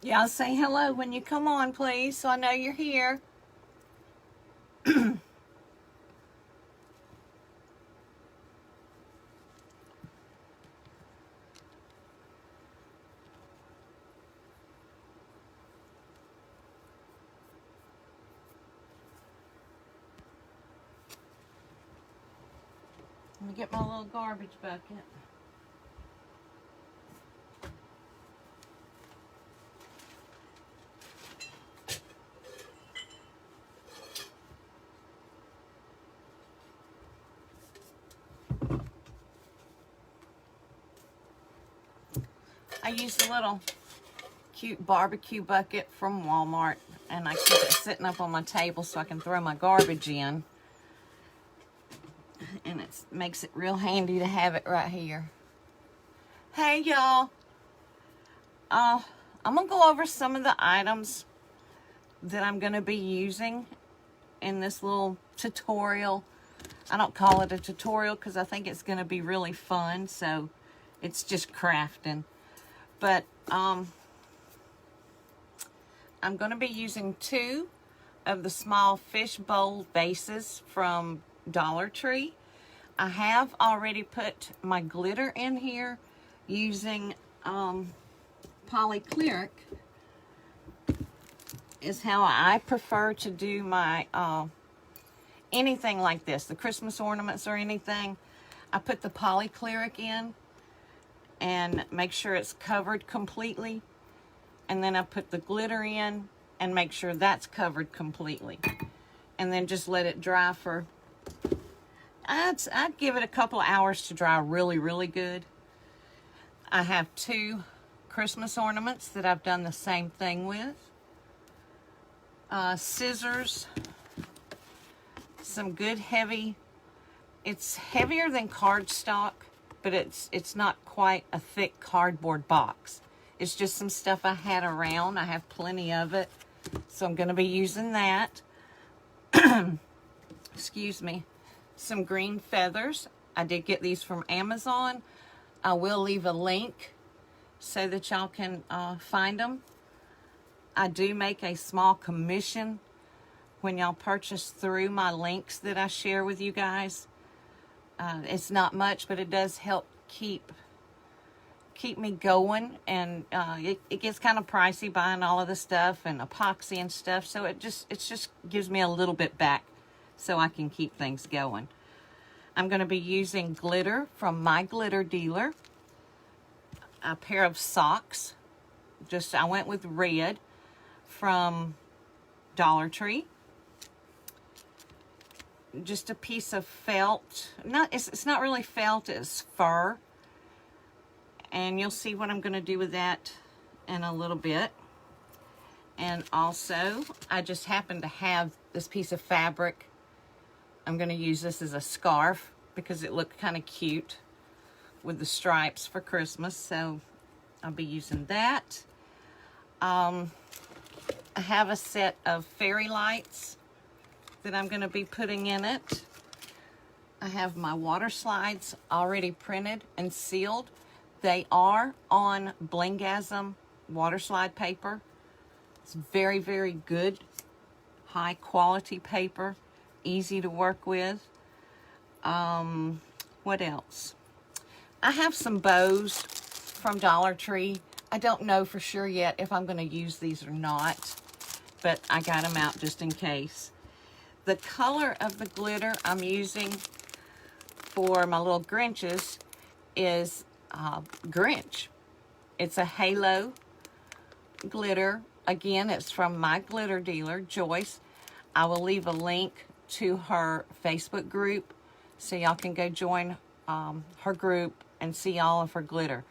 Y'all say hello when you come on, please, so I know you're here. Let me get my little garbage bucket. I use a little cute barbecue bucket from Walmart, and I keep it sitting up on my table so I can throw my garbage in. And it makes it real handy to have it right here. Hey, y'all. I'm going to go over some of the items that I'm going to be using in this little tutorial. I don't call it a tutorial because I think it's going to be really fun, so it's just crafting. But I'm going to be using 2 of the small fish bowl bases from Dollar Tree. I have already put my glitter in here using polycrylic. Is how I prefer to do my anything like this, the Christmas ornaments or anything. I put the polycrylic in and make sure it's covered completely, and then I put the glitter in and make sure that's covered completely, and then just let it dry for I'd give it a couple hours to dry really good. I have 2 Christmas ornaments that I've done the same thing with. Scissors, some good heavy, it's heavier than cardstock, but it's not quite a thick cardboard box. It's just some stuff I had around. I have plenty of it, so I'm going to be using that. Excuse me. Some green feathers. I did get these from Amazon. I will leave a link so that y'all can find them. I do make a small commission when y'all purchase through my links that I share with you guys. It's not much, but it does help keep me going, and it gets kind of pricey buying all of the stuff and epoxy and stuff, so it just gives me a little bit back so I can keep things going. I'm going to be using glitter from my glitter dealer, a pair of socks, I went with red, from Dollar Tree, just a piece of felt, it's not really felt, it's fur, and you'll see what I'm going to do with that in a little bit. And also, I just happen to have this piece of fabric. I'm going to use this as a scarf because it looked kind of cute with the stripes for Christmas, so I'll be using that. I have a set of fairy lights that I'm going to be putting in it. I have my water slides already printed and sealed. They are on Blinggasm water slide paper. It's very, very good, high quality paper, easy to work with. What else? I have some bows from Dollar Tree. I don't know for sure yet if I'm going to use these or not, but I got them out just in case. The color of the glitter I'm using for my little Grinches is Grinch. It's a halo glitter. Again, it's from my glitter dealer, Joyce. I will leave a link to her Facebook group so y'all can go join her group and see all of her glitter.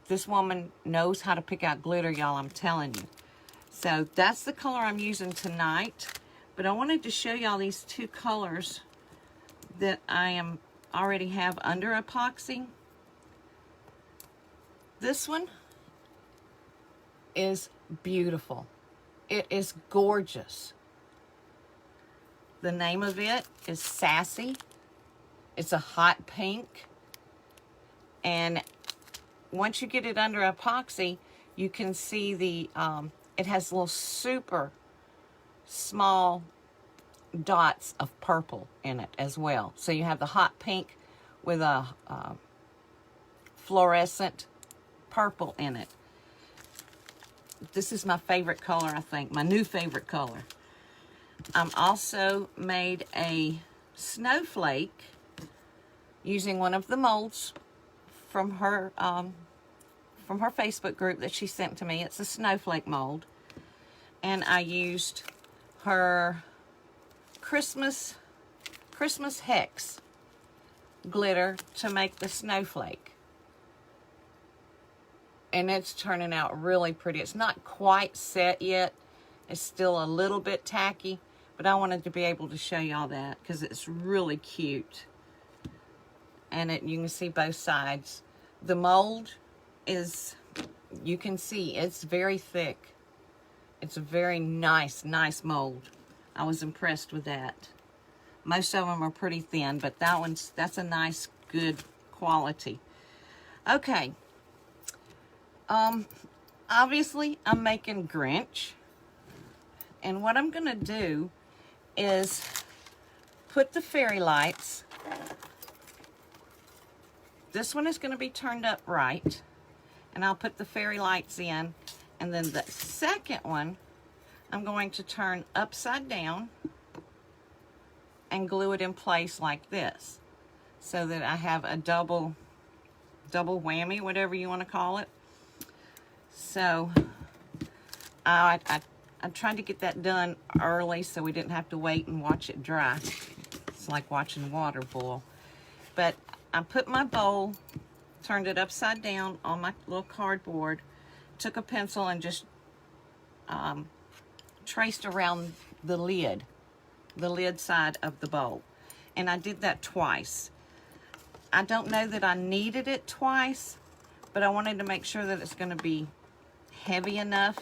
This woman knows how to pick out glitter, y'all, I'm telling you. So that's the color I'm using tonight. But I wanted to show y'all these two colors that I already have under epoxy. This one is beautiful. It is gorgeous. The name of it is Sassy. It's a hot pink. And once you get it under epoxy, you can see the, it has little super small dots of purple in it as well. So you have the hot pink with a fluorescent purple in it. This is my favorite color, I think, my new favorite color. I'm also made a snowflake using one of the molds from her Facebook group that she sent to me. It's a snowflake mold. And I used her Christmas Hex glitter to make the snowflake. And it's turning out really pretty. It's not quite set yet. It's still a little bit tacky, but I wanted to be able to show y'all that because it's really cute. And you can see both sides. The mold is, you can see, it's very thick. It's a very nice mold. I was impressed with that. Most of them are pretty thin, but that's a nice, good quality. Okay. Obviously, I'm making Grinch. And what I'm going to do is put the fairy lights. This one is going to be turned up right. And I'll put the fairy lights in. And then the second one, I'm going to turn upside down and glue it in place like this. So that I have a double whammy, whatever you want to call it. So I'm trying to get that done early so we didn't have to wait and watch it dry. It's like watching water boil. But I put my bowl, turned it upside down on my little cardboard, took a pencil and just traced around the lid side of the bowl. And I did that twice. I don't know that I needed it twice, but I wanted to make sure that it's going to be heavy enough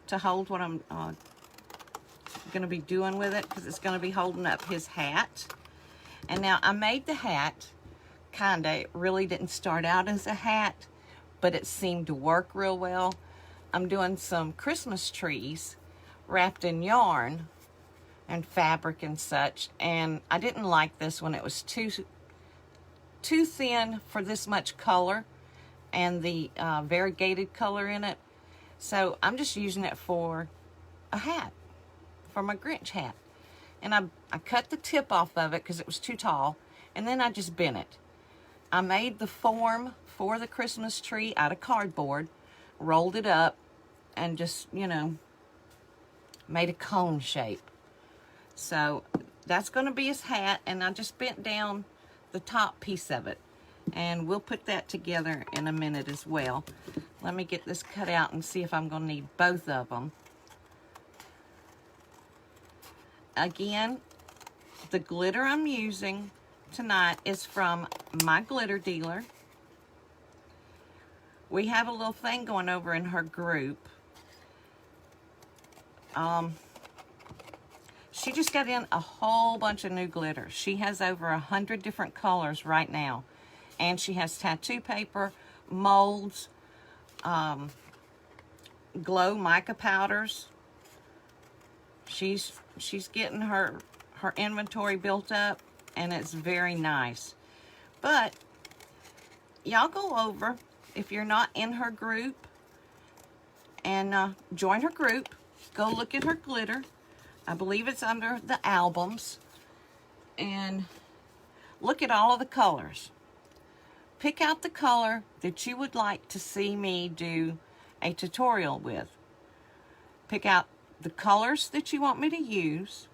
to hold what I'm going to be doing with it, because it's going to be holding up his hat. And now I made the hat, kinda, it really didn't start out as a hat, but it seemed to work real well. I'm doing some Christmas trees wrapped in yarn and fabric and such, and I didn't like this one. It was too thin for this much color and the variegated color in it. So I'm just using it for a hat, for my Grinch hat. And I cut the tip off of it because it was too tall, and then I just bent it. I made the form for the Christmas tree out of cardboard, rolled it up, and just, you know, made a cone shape. So that's going to be his hat, and I just bent down the top piece of it. And we'll put that together in a minute as well. Let me get this cut out and see if I'm going to need both of them. Again, the glitter I'm using tonight is from my glitter dealer. We have a little thing going over in her group. She just got in a whole bunch of new glitter. She has over 100 different colors right now. And she has tattoo paper, molds, glow mica powders. She's getting her inventory built up, and it's very nice. But y'all go over, if you're not in her group, and join her group. Go look at her glitter. I believe it's under the albums. And look at all of the colors. Pick out the color that you would like to see me do a tutorial with. Pick out the colors that you want me to use.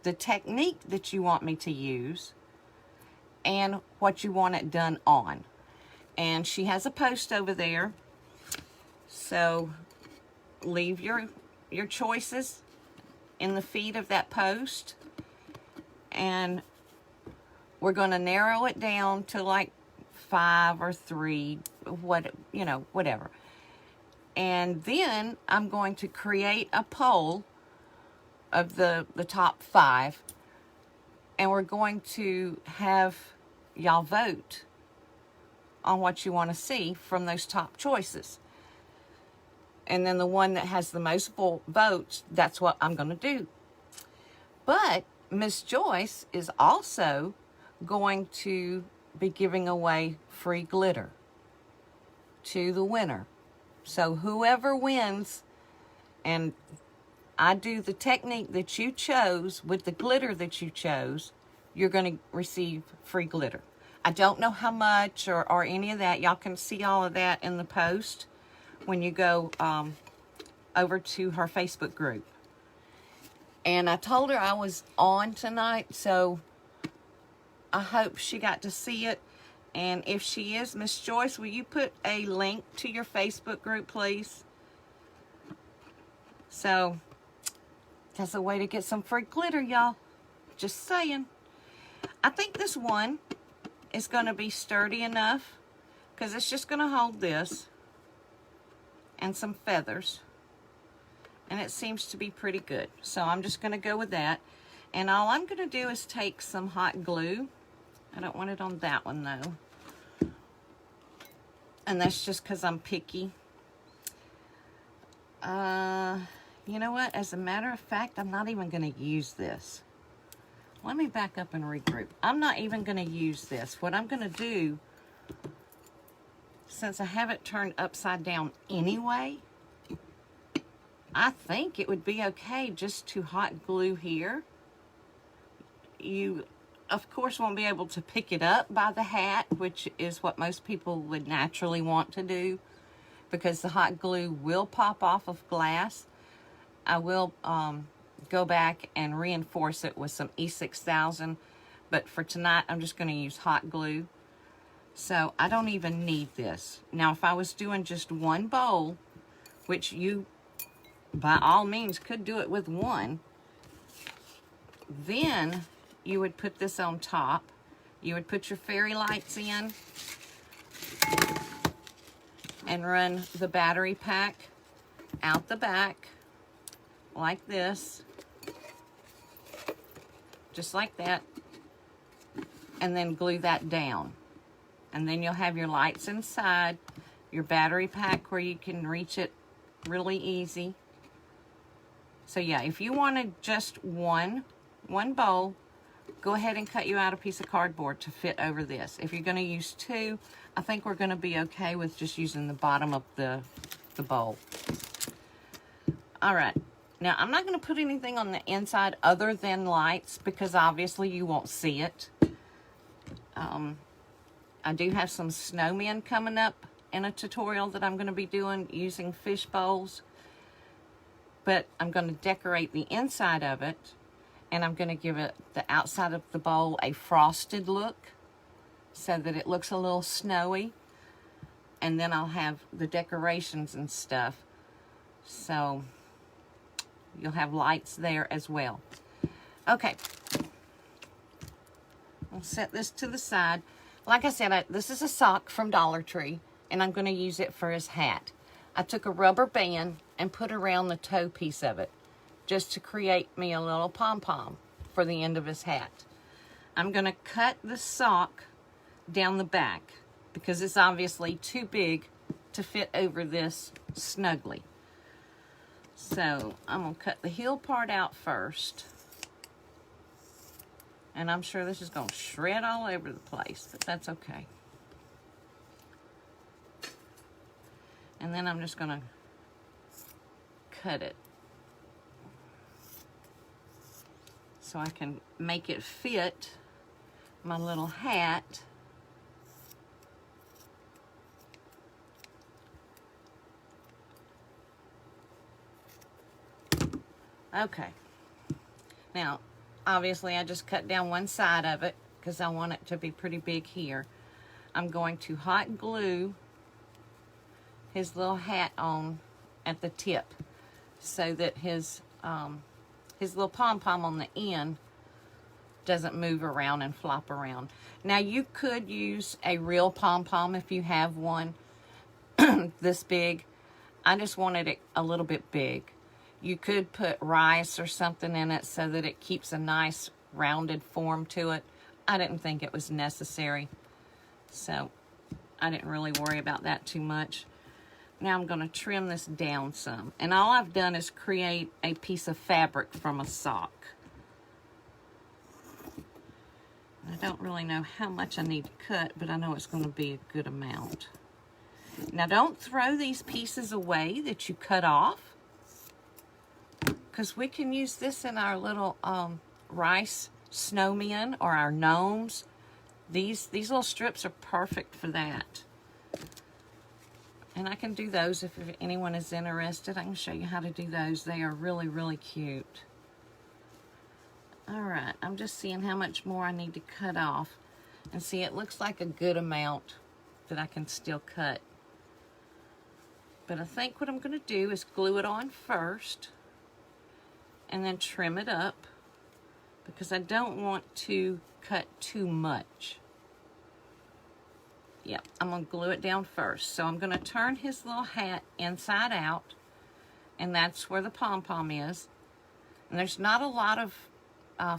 the technique that you want me to use, and what you want it done on. And she has a post over there, so leave your choices in the feed of that post, and we're going to narrow it down to like 5 or 3, whatever. And then I'm going to create a poll of the top 5, and we're going to have y'all vote on what you want to see from those top choices. And then the one that has the most votes, that's what I'm going to do. But Miss Joyce is also going to be giving away free glitter to the winner. So whoever wins, and I do the technique that you chose with the glitter that you chose, you're going to receive free glitter. I don't know how much or any of that. Y'all can see all of that in the post when you go over to her Facebook group. And I told her I was on tonight, so I hope she got to see it. And if she is, Miss Joyce, will you put a link to your Facebook group, please? So, that's a way to get some free glitter, y'all. Just saying. I think this one is going to be sturdy enough, because it's just going to hold this and some feathers. And it seems to be pretty good. So I'm just going to go with that. And all I'm going to do is take some hot glue. I don't want it on that one, though. And that's just because I'm picky. You know what? As a matter of fact, I'm not even going to use this. Let me back up and regroup. I'm not even going to use this. What I'm going to do, since I have it turned upside down anyway, I think it would be okay just to hot glue here. You, of course, won't be able to pick it up by the hat, which is what most people would naturally want to do, because the hot glue will pop off of glass. I will go back and reinforce it with some E6000, but for tonight, I'm just going to use hot glue. So I don't even need this. Now, if I was doing just one bowl, which you, by all means, could do it with one, then you would put this on top. You would put your fairy lights in and run the battery pack out the back like this, just like that, and then glue that down. And then you'll have your lights inside, your battery pack where you can reach it really easy. So yeah, if you wanted just one bowl, go ahead and cut you out a piece of cardboard to fit over this. If you're going to use 2, I think we're going to be okay with just using the bottom of the bowl. All right. Now, I'm not going to put anything on the inside other than lights, because obviously you won't see it. I do have some snowmen coming up in a tutorial that I'm going to be doing using fish bowls. But I'm going to decorate the inside of it, and I'm going to give it the outside of the bowl a frosted look so that it looks a little snowy. And then I'll have the decorations and stuff. So you'll have lights there as well. Okay. I'll set this to the side. Like I said, this is a sock from Dollar Tree, and I'm going to use it for his hat. I took a rubber band and put around the toe piece of it, just to create me a little pom-pom for the end of his hat. I'm going to cut the sock down the back, because it's obviously too big to fit over this snugly. So I'm going to cut the heel part out first. And I'm sure this is going to shred all over the place, but that's okay. And then I'm just going to cut it so I can make it fit my little hat. Okay. Now, obviously I just cut down one side of it because I want it to be pretty big here. I'm going to hot glue his little hat on at the tip so that his little pom-pom on the end doesn't move around and flop around. Now you could use a real pom-pom if you have one this big. I just wanted it a little bit big. You could put rice or something in it so that it keeps a nice rounded form to it. I didn't think it was necessary, so I didn't really worry about that too much. Now I'm going to trim this down some. And all I've done is create a piece of fabric from a sock. I don't really know how much I need to cut, but I know it's going to be a good amount. Now don't throw these pieces away that you cut off, because we can use this in our little rice snowmen or our gnomes. These little strips are perfect for that. And I can do those if anyone is interested. I can show you how to do those. They are really, really cute. Alright, I'm just seeing how much more I need to cut off. And see, it looks like a good amount that I can still cut. But I think what I'm going to do is glue it on first and then trim it up, because I don't want to cut too much. Yep, I'm going to glue it down first. So I'm going to turn his little hat inside out, and that's where the pom-pom is. And there's not a lot of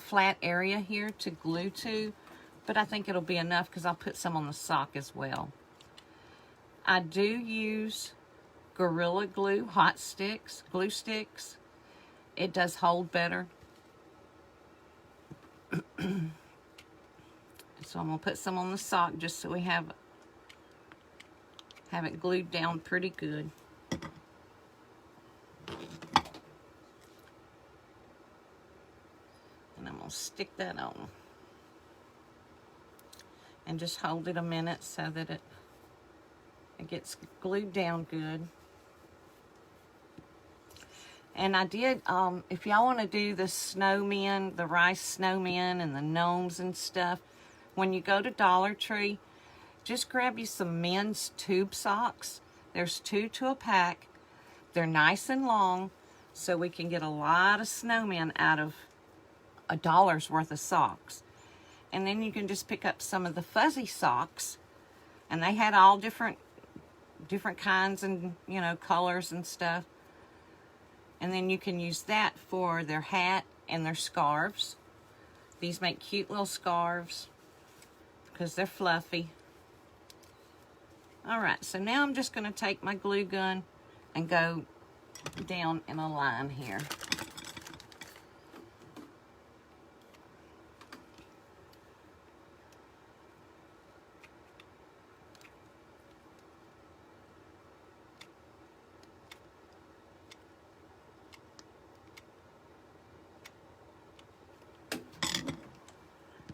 flat area here to glue to, but I think it'll be enough because I'll put some on the sock as well. I do use Gorilla Glue hot sticks, glue sticks. It does hold better. So I'm going to put some on the sock just so we have it glued down pretty good. And I'm going to stick that on. And just hold it a minute so that it gets glued down good. And I did, if y'all want to do the snowmen, the rice snowmen and the gnomes and stuff, when you go to Dollar Tree, just grab you some men's tube socks. There's 2 to a pack. They're nice and long, so we can get a lot of snowmen out of $1's worth of socks. And then you can just pick up some of the fuzzy socks, and they had all different kinds and, you know, colors and stuff. And then you can use that for their hat and their scarves. These make cute little scarves because they're fluffy. Alright, so now I'm just going to take my glue gun and go down in a line here.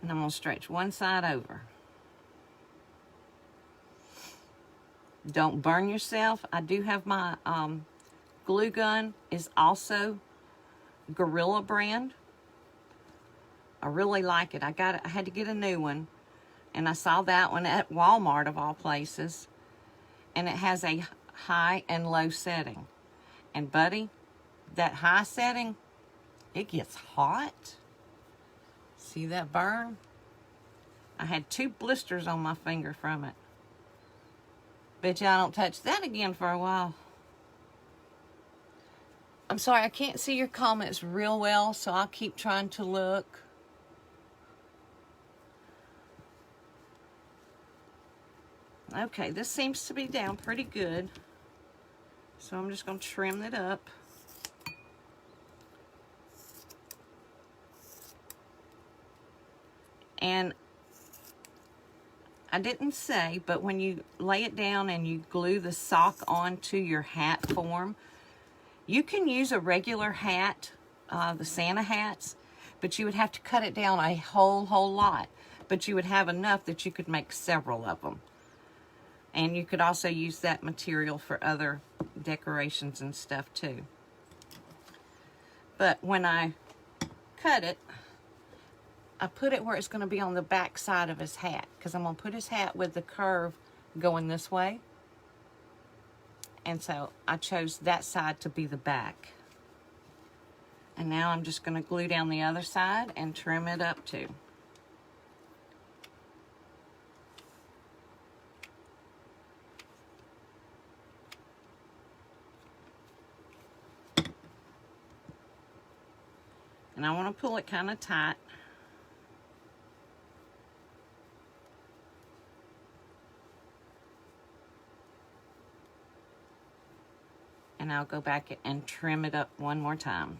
And I'm going to stretch one side over. Don't burn yourself. I do have my glue gun is also Gorilla brand. I really like it. I had to get a new one, and I saw that one at Walmart of all places, and it has a high and low setting. And buddy, that high setting, it gets hot. See that burn? I had 2 blisters on my finger from it. Bet you I don't touch that again for a while. I'm sorry, I can't see your comments real well, so I'll keep trying to look. Okay, this seems to be down pretty good. So I'm just going to trim it up. And I didn't say, but when you lay it down and you glue the sock onto your hat form, you can use a regular hat, the Santa hats, but you would have to cut it down a whole lot. But you would have enough that you could make several of them. And you could also use that material for other decorations and stuff too. But when I cut it, I put it where it's going to be on the back side of his hat, because I'm going to put his hat with the curve going this way. And so I chose that side to be the back. And now I'm just going to glue down the other side and trim it up too. And I want to pull it kind of tight. And I'll go back and trim it up one more time.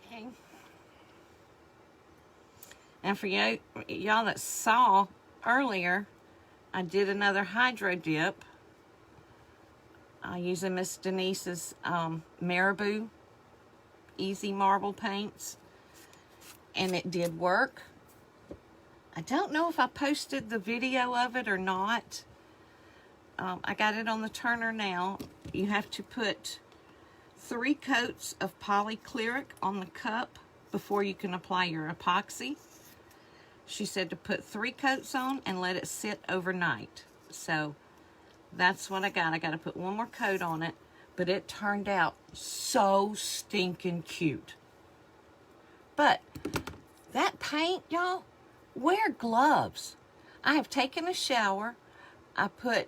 Okay. And for y'all that saw earlier, I did another hydro dip using Miss Denise's Marabou Easy Marble Paints. And it did work. I don't know if I posted the video of it or not. I got it on the turner now. You have to put 3 coats of polycleric on the cup before you can apply your epoxy. She said to put 3 coats on and let it sit overnight. So that's what I got. I got to put 1 more coat on it. But it turned out so stinking cute. But that paint, y'all, wear gloves. I have taken a shower. I put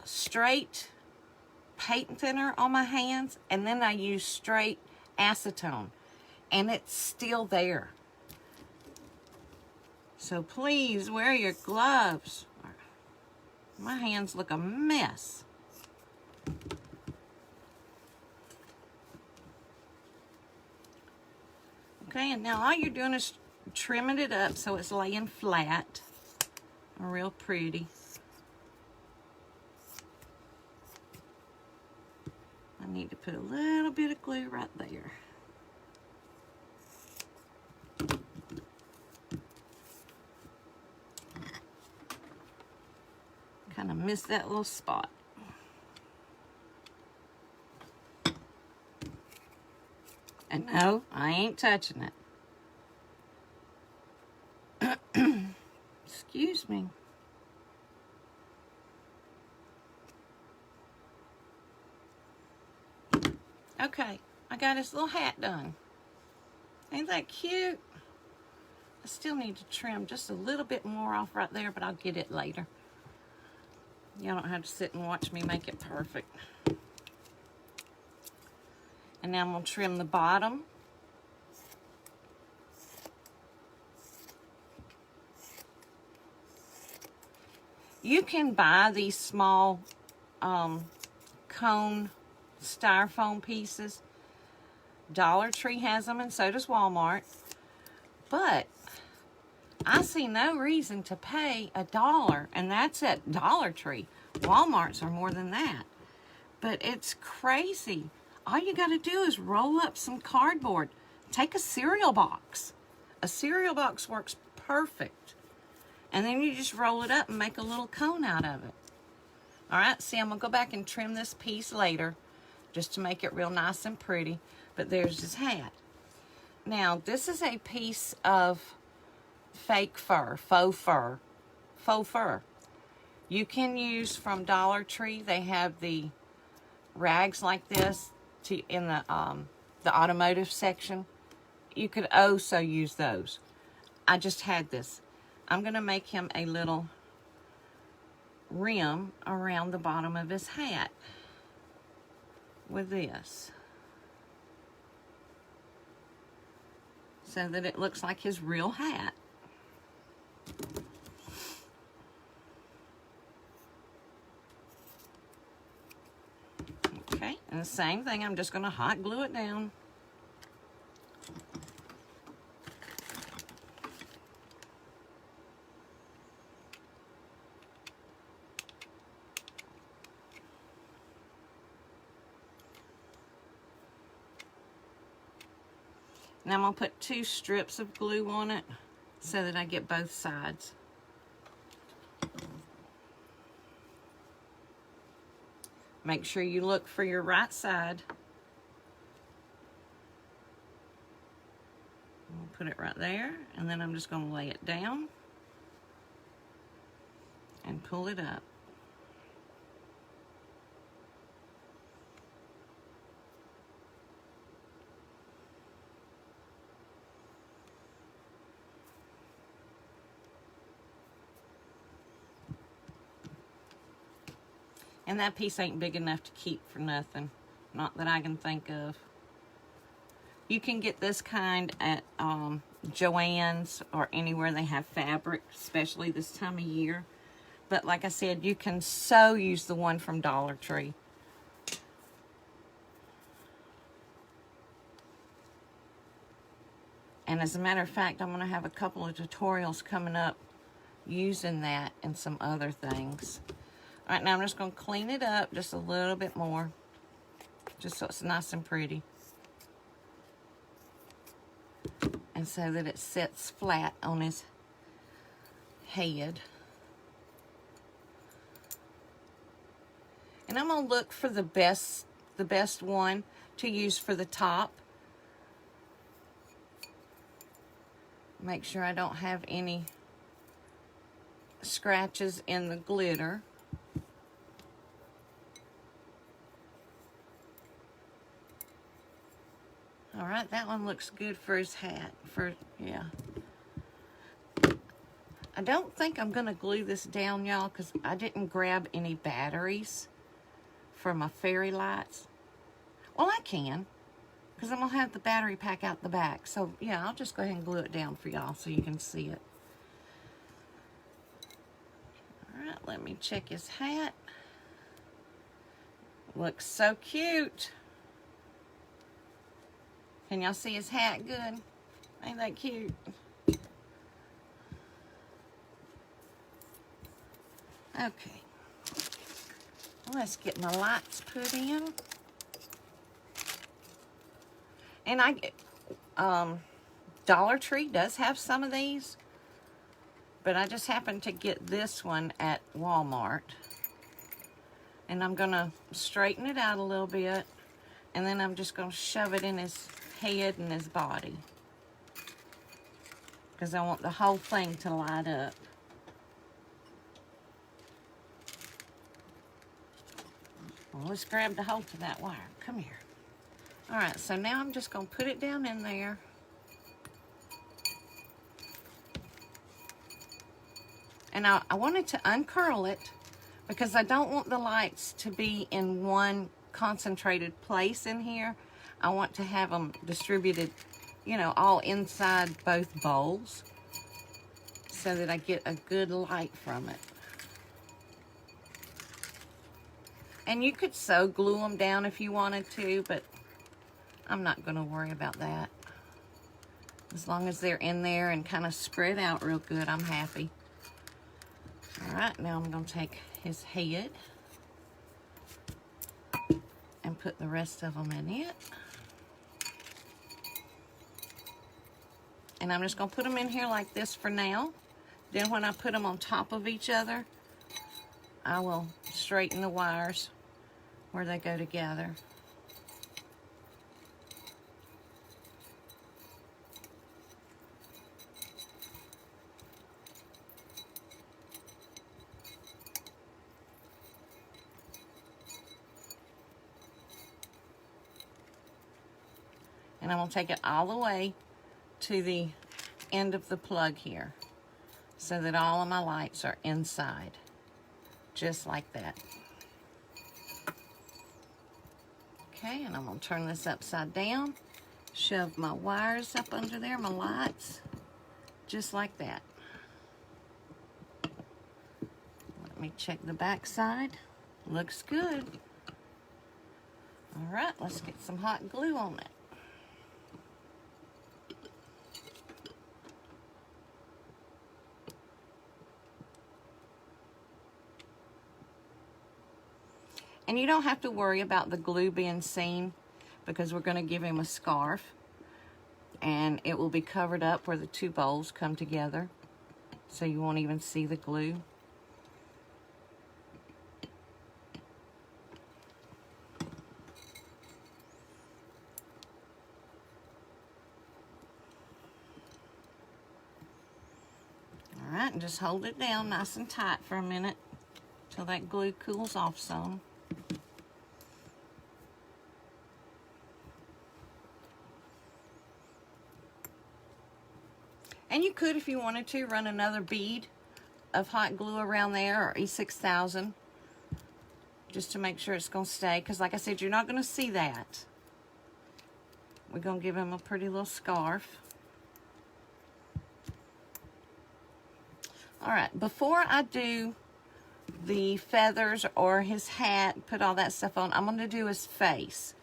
straight paint thinner on my hands, and then I use straight acetone, and it's still there. So please wear your gloves. My hands look a mess. Okay, and now all you're doing is trimming it up so it's laying flat, real pretty. I need to put a little bit of glue right there. Kind of missed that little spot. And no, I ain't touching it. Excuse me. Okay, I got his little hat done. Ain't that cute? I still need to trim just a little bit more off right there, but I'll get it later. Y'all don't have to sit and watch me make it perfect. And now I'm going to trim the bottom. You can buy these small cone styrofoam pieces. Dollar Tree has them, and so does Walmart. But I see no reason to pay $1, and that's at Dollar Tree. Walmart's are more than that. But it's crazy. All you got to do is roll up some cardboard. Take a cereal box. A cereal box works perfect. And then you just roll it up and make a little cone out of it. All right, see, I'm going to go back and trim this piece later just to make it real nice and pretty. But there's his hat. Now, this is a piece of fake fur, faux fur. You can use from Dollar Tree. They have the rags like this in the automotive section. You could also use those. I just had this. I'm going to make him a little rim around the bottom of his hat with this, so that it looks like his real hat. Okay, and the same thing, I'm just going to hot glue it down. Now I'm going to put 2 strips of glue on it so that I get both sides. Make sure you look for your right side. I'll put it right there, and then I'm just going to lay it down and pull it up. And that piece ain't big enough to keep for nothing. Not that I can think of. You can get this kind at Joann's or anywhere they have fabric, especially this time of year. But like I said, you can so use the one from Dollar Tree. And as a matter of fact, I'm going to have a couple of tutorials coming up using that and some other things. All right, now I'm just going to clean it up just a little bit more, just so it's nice and pretty. And so that it sits flat on his head. And I'm going to look for the best one to use for the top. Make sure I don't have any scratches in the glitter. All right, that one looks good for his hat. Yeah. I don't think I'm going to glue this down, y'all, because I didn't grab any batteries for my fairy lights. Well, I can, because I'm going to have the battery pack out the back. So, yeah, I'll just go ahead and glue it down for y'all so you can see it. All right, let me check his hat. Looks so cute. Can y'all see his hat good? Ain't that cute? Okay. Let's get my lights put in. And Dollar Tree does have some of these, but I just happened to get this one at Walmart. And I'm gonna straighten it out a little bit, and then I'm just gonna shove it in his head and his body, because I want the whole thing to light up. Well, let's grab the hold to that wire. Come here. All right, so now I'm just going to put it down in there. And I wanted to uncurl it because I don't want the lights to be in one concentrated place in here. I want to have them distributed, you know, all inside both bowls so that I get a good light from it. And you could sew glue them down if you wanted to, but I'm not going to worry about that. As long as they're in there and kind of spread out real good, I'm happy. All right, now I'm going to take his head and put the rest of them in it. And I'm just going to put them in here like this for now. Then when I put them on top of each other, I will straighten the wires where they go together. And I'm going to take it all the way to the end of the plug here so that all of my lights are inside, just like that. Okay, and I'm going to turn this upside down, shove my wires up under there, my lights, just like that. Let me check the back side. Looks good. All right, let's get some hot glue on it. And you don't have to worry about the glue being seen because we're going to give him a scarf. And it will be covered up where the two bowls come together. So you won't even see the glue. right, and just hold it down nice and tight for a minute till that glue cools off some. And you could, if you wanted to, run another bead of hot glue around there, or E6000, just to make sure it's going to stay, because like I said, you're not going to see that. We're going to give him a pretty little scarf. Alright, before I do the feathers or his hat, put all that stuff on, I'm going to do his face.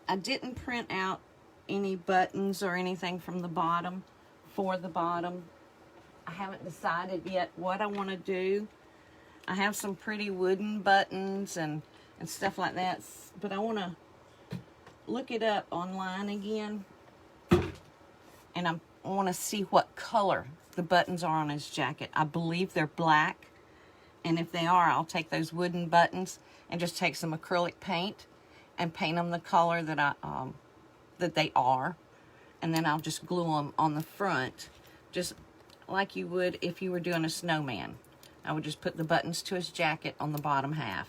I didn't print out any buttons or anything from the bottom for the bottom. I haven't decided yet what I want to do. I have some pretty wooden buttons and stuff like that, but I want to look it up online again, and I want to see what color the buttons are on his jacket. I believe they're black, and if they are, I'll take those wooden buttons and just take some acrylic paint and paint them the color that that they are, and then I'll just glue them on the front, just like you would if you were doing a snowman. I would just put the buttons to his jacket on the bottom half.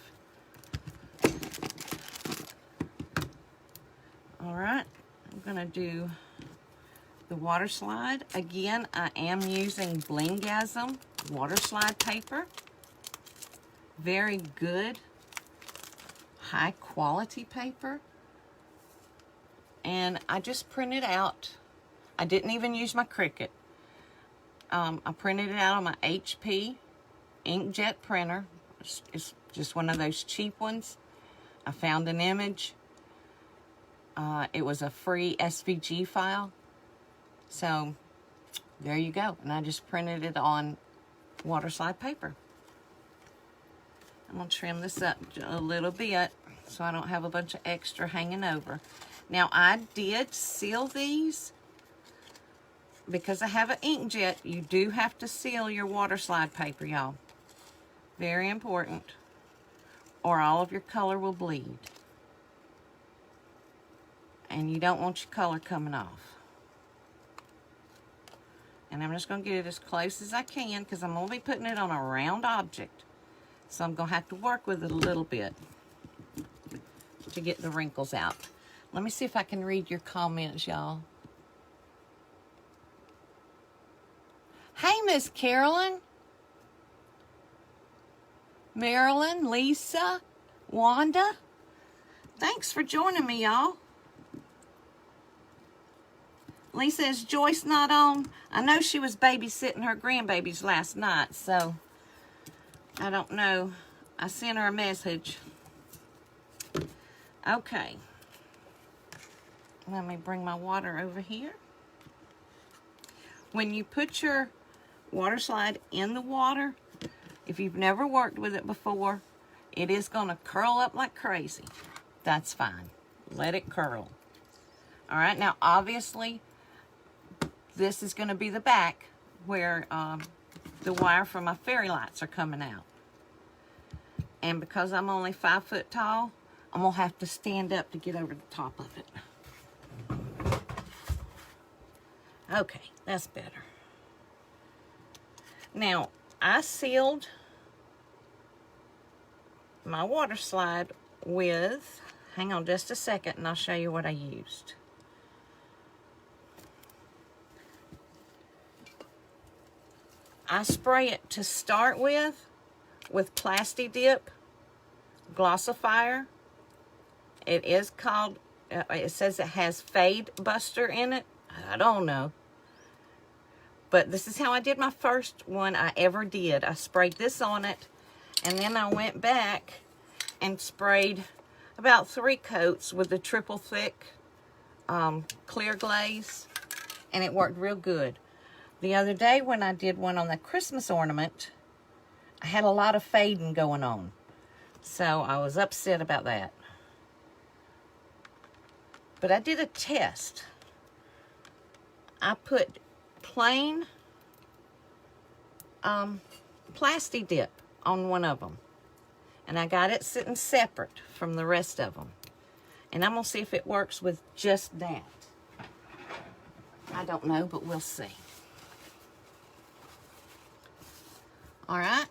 Alright, I'm going to do the Waterslide. Again, I am using Blinggasm Waterslide paper. Very good, high quality paper. And I just printed out, I didn't even use my Cricut. I printed it out on my HP inkjet printer. It's just one of those cheap ones. I found an image. It was a free SVG file. So there you go. And I just printed it on Waterslide paper. I'm going to trim this up a little bit so I don't have a bunch of extra hanging over. Now, I did seal these because I have an inkjet. You do have to seal your Waterslide paper, y'all. Very important, or all of your color will bleed. And you don't want your color coming off. And I'm just going to get it as close as I can because I'm going to be putting it on a round object. So I'm going to have to work with it a little bit to get the wrinkles out. Let me see if I can read your comments, y'all. Hey, Miss Carolyn. Marilyn, Lisa, Wanda. Thanks for joining me, y'all. Lisa, is Joyce not on? I know she was babysitting her grandbabies last night, so I don't know. I sent her a message. Okay. Let me bring my water over here. When you put your Waterslide in the water, if you've never worked with it before, it is going to curl up like crazy. That's fine. Let it curl. All right, now obviously, this is going to be the back where the wire from my fairy lights are coming out. And because I'm only 5 foot tall, I'm going to have to stand up to get over the top of it. Okay, that's better. Now, I sealed my Waterslide with, hang on just a second and I'll show you what I used. I spray it to start with Plasti Dip Glossifier. It is called, it says it has Fade Buster in it. I don't know. But this is how I did my first one I ever did. I sprayed this on it, and then I went back and sprayed about 3 coats with the triple thick clear glaze, and it worked real good. The other day when I did one on the Christmas ornament, I had a lot of fading going on. So I was upset about that. But I did a test. I put plain Plasti Dip on one of them. And I got it sitting separate from the rest of them. And I'm going to see if it works with just that. I don't know, but we'll see. All right.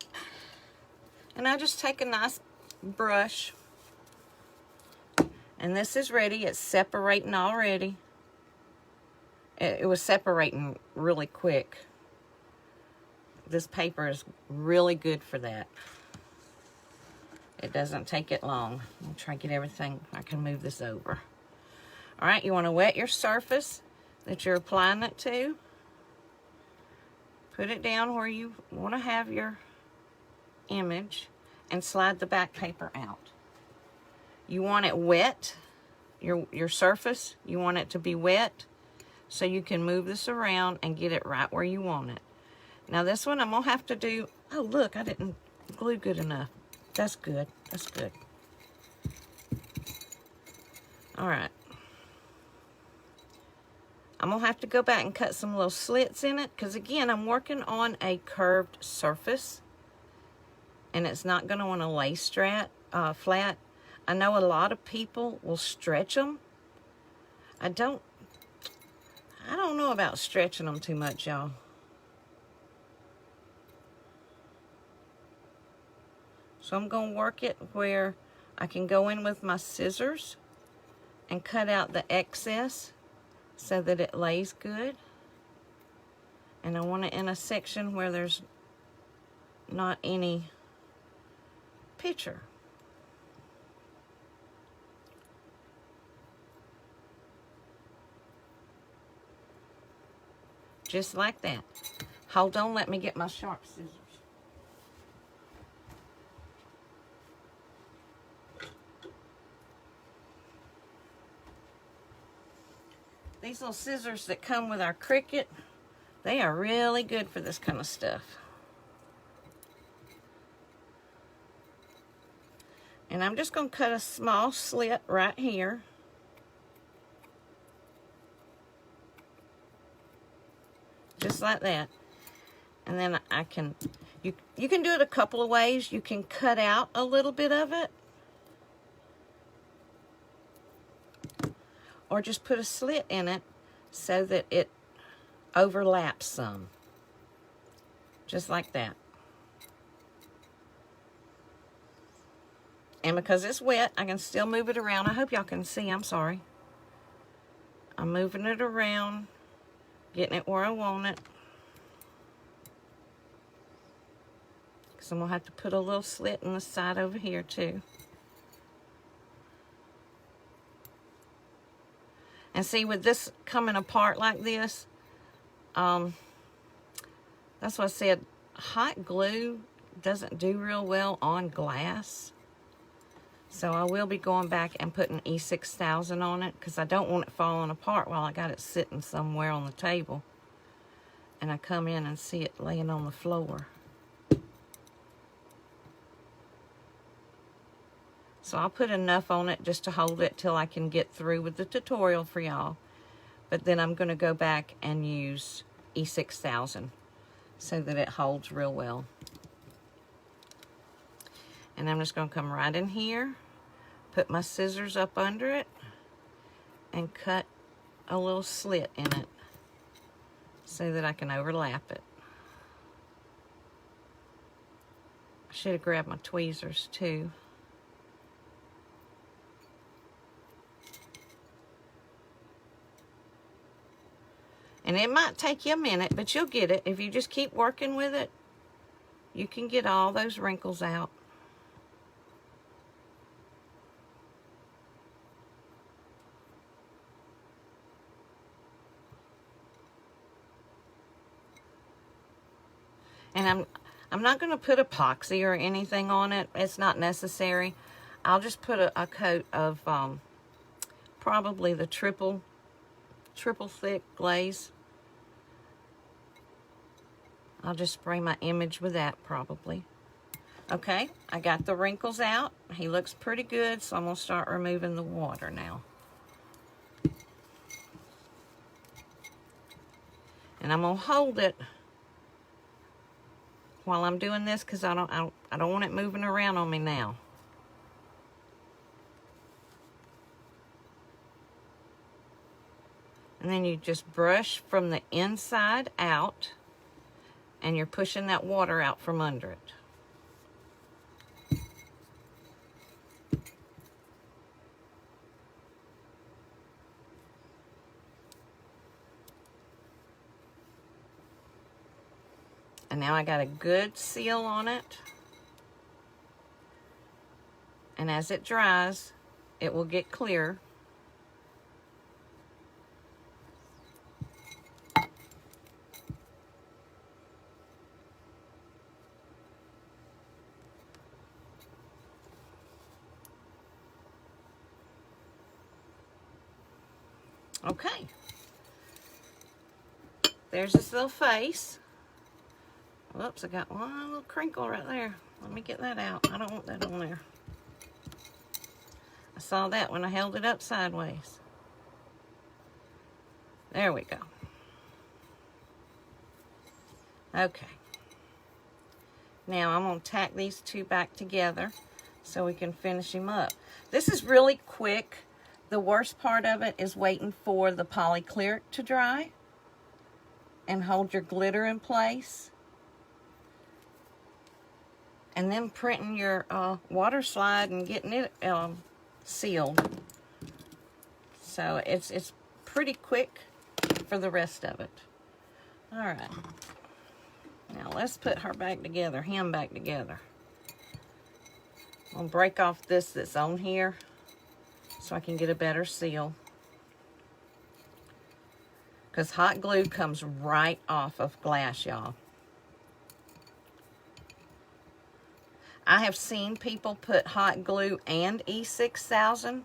And I just take a nice brush. And this is ready. It's separating already. It was separating really quick. This paper is really good for that. It doesn't take it long. I'll try to get everything. I can move this over. All right, you want to wet your surface that you're applying it to. Put it down where you want to have your image and slide the back paper out. You want it wet, your surface, you want it to be wet so you can move this around and get it right where you want it. Now this one I'm going to have to do, oh look, I didn't glue good enough. That's good, that's good. All right. I'm going to have to go back and cut some little slits in it because, again, I'm working on a curved surface and it's not going to want to lay flat. I know a lot of people will stretch them. I don't know about stretching them too much, y'all. So I'm going to work it where I can go in with my scissors and cut out the excess so that it lays good. And I want it in a section where there's not any picture. Just like that. Hold on, let me get my sharp scissors. These little scissors that come with our Cricut, they are really good for this kind of stuff. And I'm just going to cut a small slit right here. Just like that. And then I can, you can do it a couple of ways. You can cut out a little bit of it. Or just put a slit in it so that it overlaps some. Just like that. And because it's wet, I can still move it around. I hope y'all can see, I'm sorry. I'm moving it around, getting it where I want it. Because I'm going to have to put a little slit in the side over here too. And see, with this coming apart like this, that's what I said, hot glue doesn't do real well on glass. So I will be going back and putting E6000 on it because I don't want it falling apart while I got it sitting somewhere on the table. And I come in and see it laying on the floor. So I'll put enough on it just to hold it till I can get through with the tutorial for y'all. But then I'm going to go back and use E6000 so that it holds real well. And I'm just going to come right in here, put my scissors up under it, and cut a little slit in it so that I can overlap it. I should have grabbed my tweezers too. And it might take you a minute, but you'll get it. If you just keep working with it, you can get all those wrinkles out. And I'm not going to put epoxy or anything on it. It's not necessary. I'll just put a coat of probably the triple thick glaze. I'll just spray my image with that probably. Okay, I got the wrinkles out. He looks pretty good, so I'm going to start removing the water now. And I'm going to hold it while I'm doing this because I don't want it moving around on me now. And then you just brush from the inside out and you're pushing that water out from under it. And now I got a good seal on it. And as it dries, it will get clear. Okay. There's this little face. Whoops, I got one little crinkle right there. Let me get that out. I don't want that on there. I saw that when I held it up sideways. There we go. Okay. Now I'm going to tack these two back together so we can finish them up. This is really quick. The worst part of it is waiting for the polyclear to dry and hold your glitter in place. And then printing your water slide and getting it sealed. So it's pretty quick for the rest of it. All right. Now let's put her back together, him back together. I'll break off this that's on here so I can get a better seal. Because hot glue comes right off of glass, y'all. I have seen people put hot glue and E6000,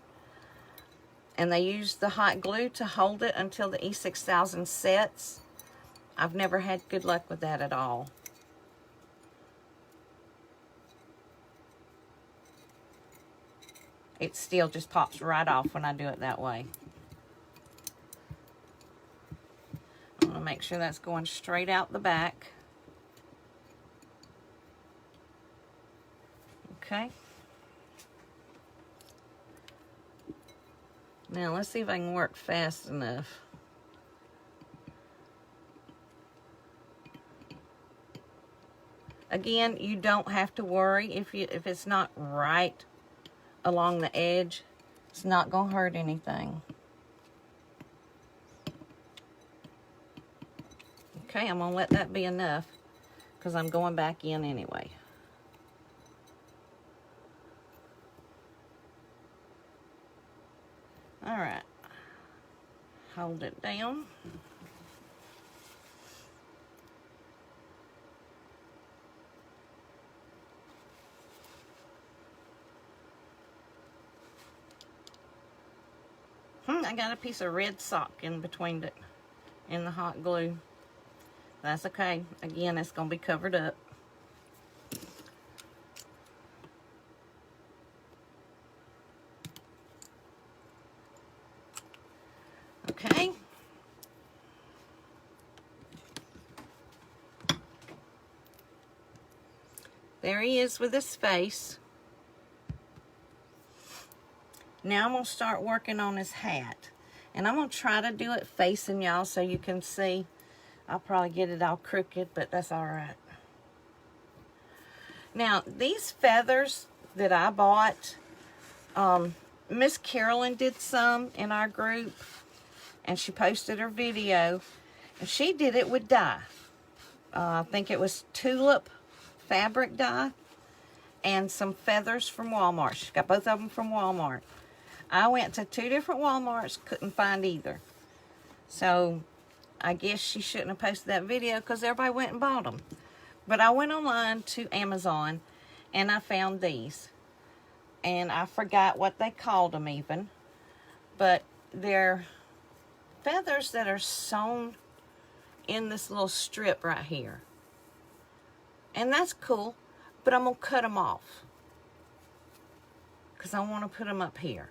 and they use the hot glue to hold it until the E6000 sets. I've never had good luck with that at all. It still just pops right off when I do it that way. I want to make sure that's going straight out the back. Okay. Now let's see if I can work fast enough. Again, you don't have to worry if it's not right along the edge. It's not going to hurt anything. Okay, I'm going to let that be enough because I'm going back in anyway. All right. Hold it down. I got a piece of red sock in between it and the hot glue. That's okay. Again, it's going to be covered up. Okay. There he is with his face. Now I'm going to start working on his hat. And I'm going to try to do it facing y'all so you can see. I'll probably get it all crooked, but that's all right. Now, these feathers that I bought, Miss Carolyn did some in our group, and she posted her video, and she did it with dye. I think it was tulip fabric dye and some feathers from Walmart. She got both of them from Walmart. I went to 2 different Walmarts, couldn't find either. So I guess she shouldn't have posted that video because everybody went and bought them. But I went online to Amazon and I found these. And I forgot what they called them even. But they're feathers that are sewn in this little strip right here. And that's cool, but I'm going to cut them off because I want to put them up here.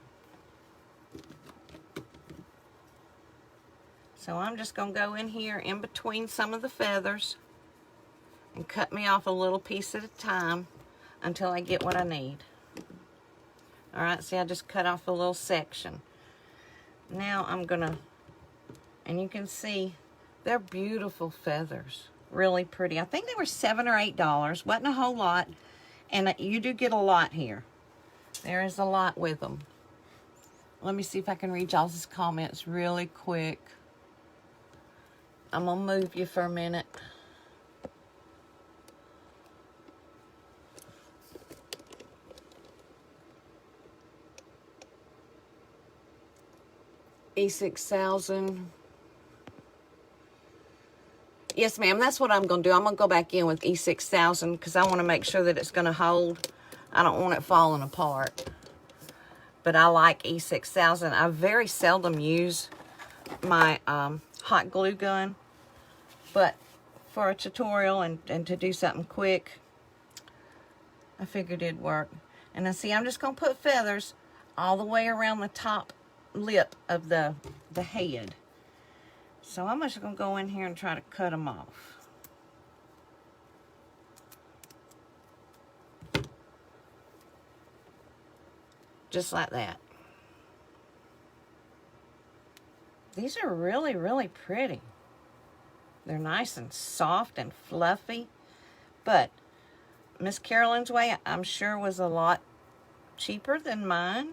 So I'm just going to go in here in between some of the feathers and cut me off a little piece at a time until I get what I need. Alright, see, I just cut off a little section. Now I'm going to, and you can see, they're beautiful feathers. really pretty. I think they were $7 or $8. Wasn't a whole lot. And you do get a lot here. There is a lot with them. Let me see if I can read y'all's comments really quick. I'm going to move you for a minute. E6000. Yes, ma'am. That's what I'm going to do. I'm going to go back in with E6000 because I want to make sure that it's going to hold. I don't want it falling apart. But I like E6000. I very seldom use my hot glue gun. But for a tutorial and to do something quick, I figured it'd work. And now see, I'm just going to put feathers all the way around the top lip of the head. So I'm just going to go in here and try to cut them off. Just like that. These are really, really pretty. They're nice and soft and fluffy. But Miss Carolyn's way, I'm sure, was a lot cheaper than mine.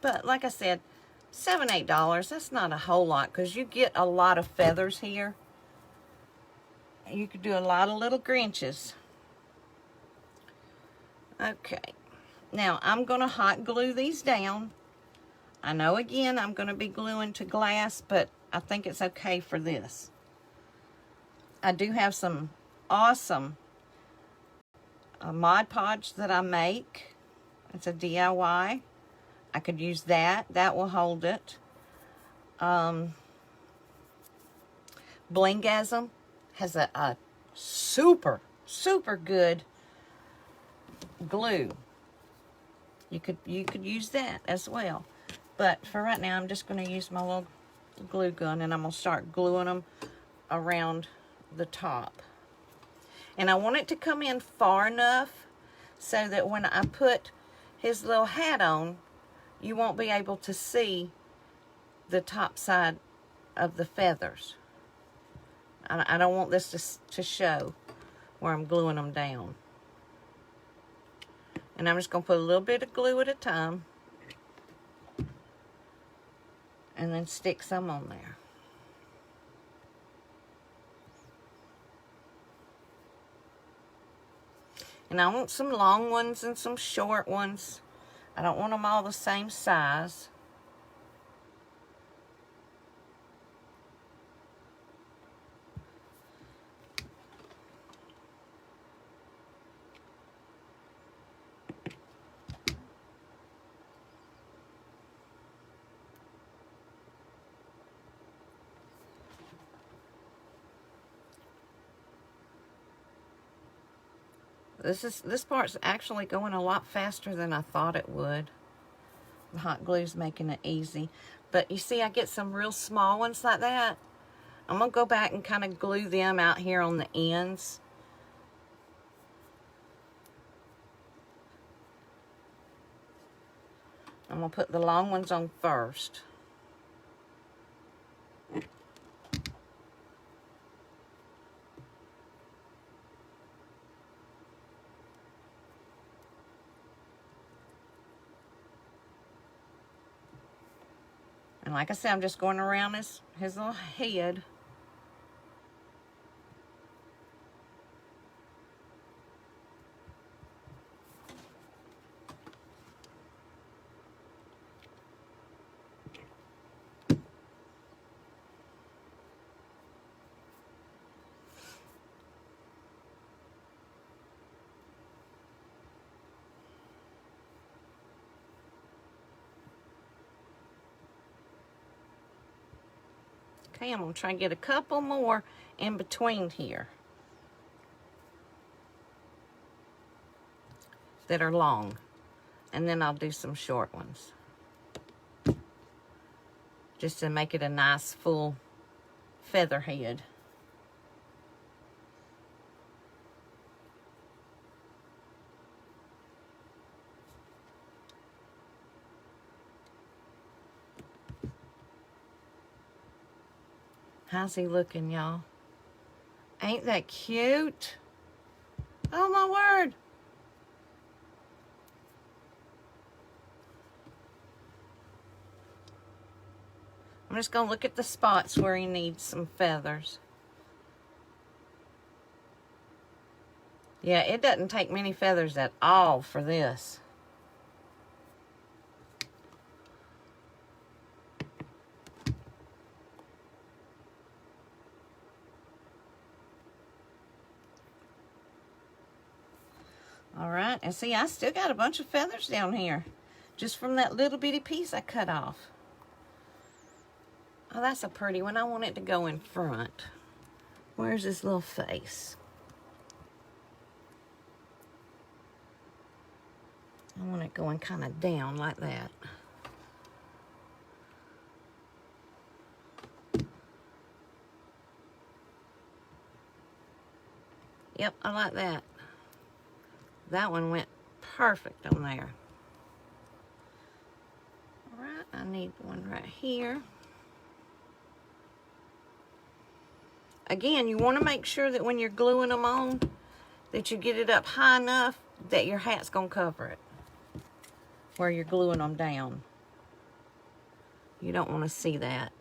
But like I said, $7, $8, that's not a whole lot because you get a lot of feathers here. You could do a lot of little Grinches. Okay, now I'm going to hot glue these down. I know again I'm going to be gluing to glass, but I think it's okay for this. I do have some awesome Mod Podge that I make. It's a DIY. I could use that. That will hold it. Blinggasm has a super, super good glue. You could use that as well. But for right now, I'm just going to use my little glue gun and I'm going to start gluing them around the top. And I want it to come in far enough so that when I put his little hat on, you won't be able to see the top side of the feathers. I don't want this to show where I'm gluing them down. And I'm just going to put a little bit of glue at a time. And then stick some on there. And I want some long ones and some short ones. I don't want them all the same size. This part's actually going a lot faster than I thought it would. The hot glue's making it easy. But you see, I get some real small ones like that. I'm going to go back and kind of glue them out here on the ends. I'm going to put the long ones on first. And like I said, I'm just going around his little head. Okay, I'm going to try and get a couple more in between here that are long. And then I'll do some short ones. Just to make it a nice full feather head. How's he looking, y'all? Ain't that cute? Oh, my word. I'm just going to look at the spots where he needs some feathers. Yeah, it doesn't take many feathers at all for this. All right, and see, I still got a bunch of feathers down here, just from that little bitty piece I cut off. Oh, that's a pretty one. I want it to go in front. Where's his little face? I want it going kind of down like that. Yep, I like that. That one went perfect on there. All right, I need one right here. Again, you want to make sure that when you're gluing them on, that you get it up high enough that your hat's going to cover it where you're gluing them down. You don't want to see that.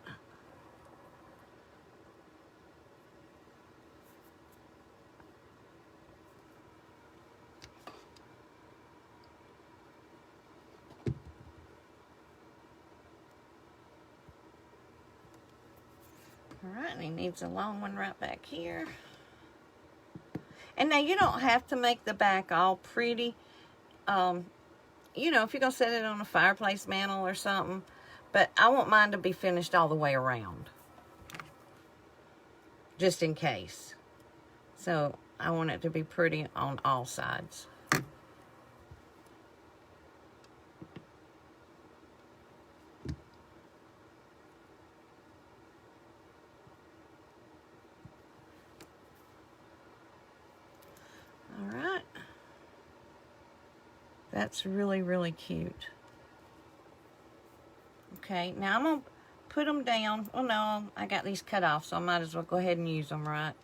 All right, and he needs a long one right back here. And now you don't have to make the back all pretty. You know, if you're going to set it on a fireplace mantle or something. But I want mine to be finished all the way around. Just in case. So I want it to be pretty on all sides. All right. That's really, really cute. Okay, now I'm going to put them down. Oh no, I got these cut off, so I might as well go ahead and use them, right?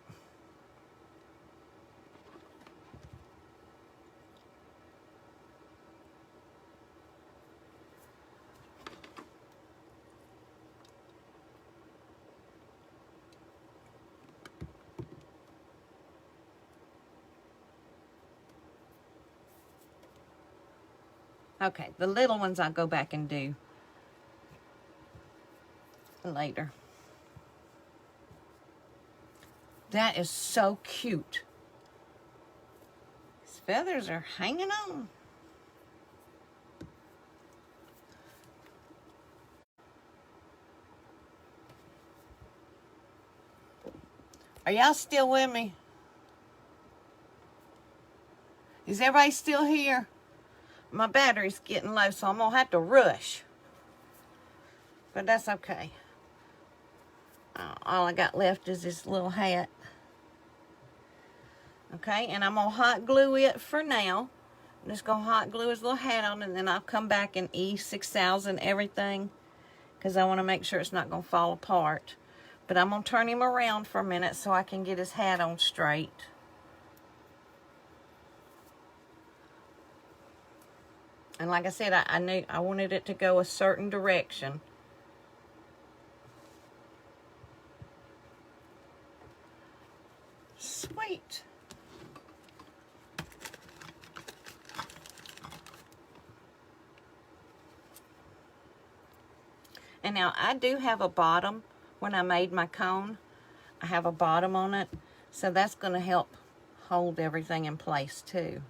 Okay, the little ones I'll go back and do later. That is so cute. His feathers are hanging on. Are y'all still with me? Is everybody still here? My battery's getting low, so I'm going to have to rush. But that's okay. All I got left is this little hat. Okay, and I'm going to hot glue it for now. I'm just going to hot glue his little hat on, and then I'll come back and E6000 everything, because I want to make sure it's not going to fall apart. But I'm going to turn him around for a minute so I can get his hat on straight. And like I said, I knew I wanted it to go a certain direction. Sweet. And now I do have a bottom when I made my cone. I have a bottom on it, so that's going to help hold everything in place too.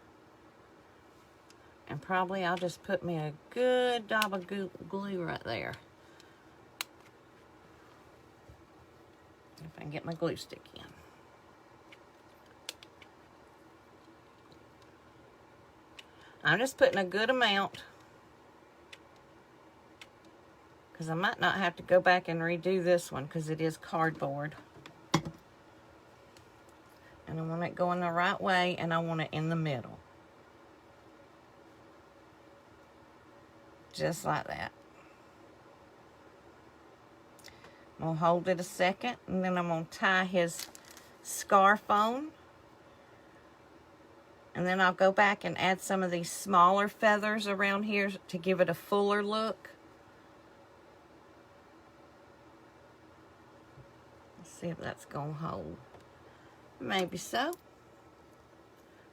And probably I'll just put me a good dab of glue right there. If I can get my glue stick in. I'm just putting a good amount, because I might not have to go back and redo this one because it is cardboard. And I want it going the right way, and I want it in the middle. Just like that. I'm going to hold it a second, and then I'm going to tie his scarf on. And then I'll go back and add some of these smaller feathers around here to give it a fuller look. Let's see if that's going to hold. Maybe so.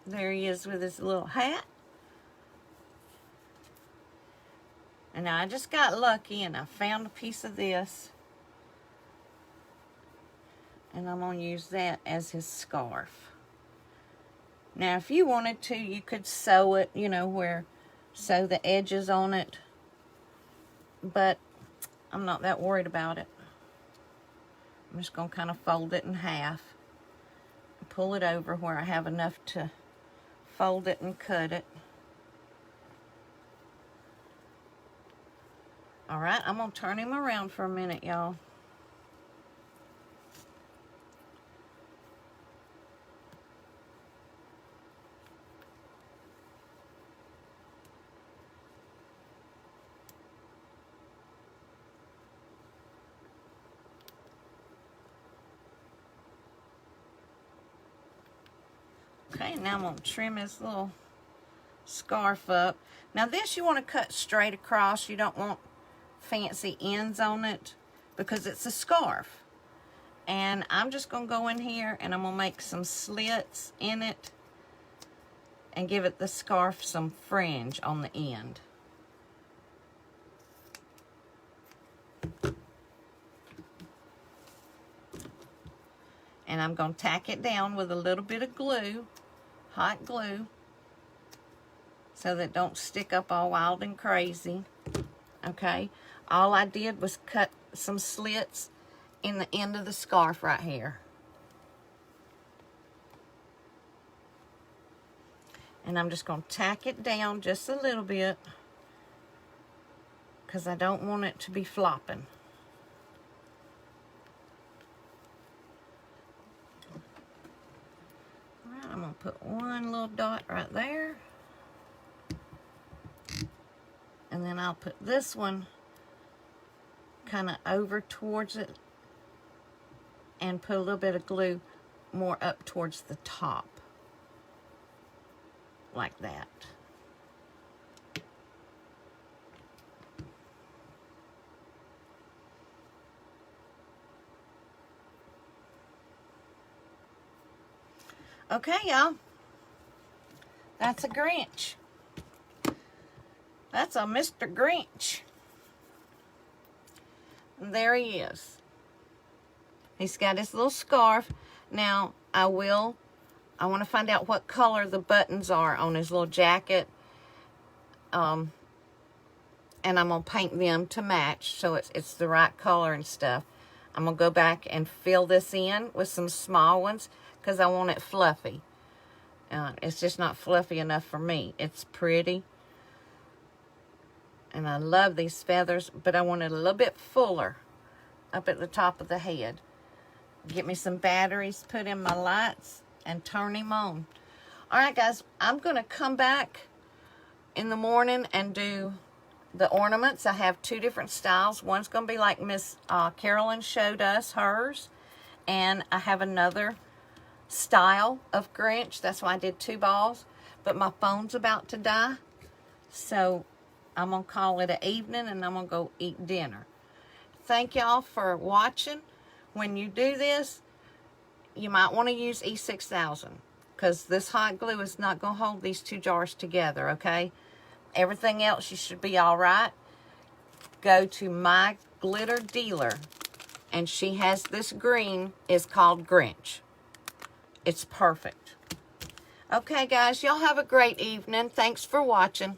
There he is with his little hat. And I just got lucky and I found a piece of this. And I'm going to use that as his scarf. Now, if you wanted to, you could sew it, you know, sew the edges on it. But I'm not that worried about it. I'm just going to kind of fold it in half. Pull it over where I have enough to fold it and cut it. Alright, I'm going to turn him around for a minute, y'all. Okay, now I'm going to trim his little scarf up. Now this you want to cut straight across. You don't want fancy ends on it because it's a scarf. And I'm just going to go in here and I'm going to make some slits in it and give it the scarf some fringe on the end. And I'm going to tack it down with a little bit of glue, hot glue, so that it don't stick up all wild and crazy. Okay, all I did was cut some slits in the end of the scarf right here. And I'm just going to tack it down just a little bit because I don't want it to be flopping. Alright, I'm going to put one little dot right there. And then I'll put this one kind of over towards it and put a little bit of glue more up towards the top. Like that. Okay, y'all. That's a Grinch. That's a Mr. Grinch. And there he is. He's got his little scarf. Now, I want to find out what color the buttons are on his little jacket. And I'm going to paint them to match so it's the right color and stuff. I'm going to go back and fill this in with some small ones because I want it fluffy. It's just not fluffy enough for me. It's pretty. And I love these feathers, but I want it a little bit fuller up at the top of the head. Get me some batteries, put in my lights, and turn him on. Alright guys, I'm going to come back in the morning and do the ornaments. I have two different styles. One's going to be like Miss Carolyn showed us, hers. And I have another style of Grinch. That's why I did two balls. But my phone's about to die. So I'm going to call it an evening and I'm going to go eat dinner. Thank y'all for watching. When you do this, you might want to use E6000 because this hot glue is not going to hold these two jars together, okay? Everything else you should be all right. Go to my glitter dealer and she has this green. It's called Grinch. It's perfect. Okay, guys, y'all have a great evening. Thanks for watching.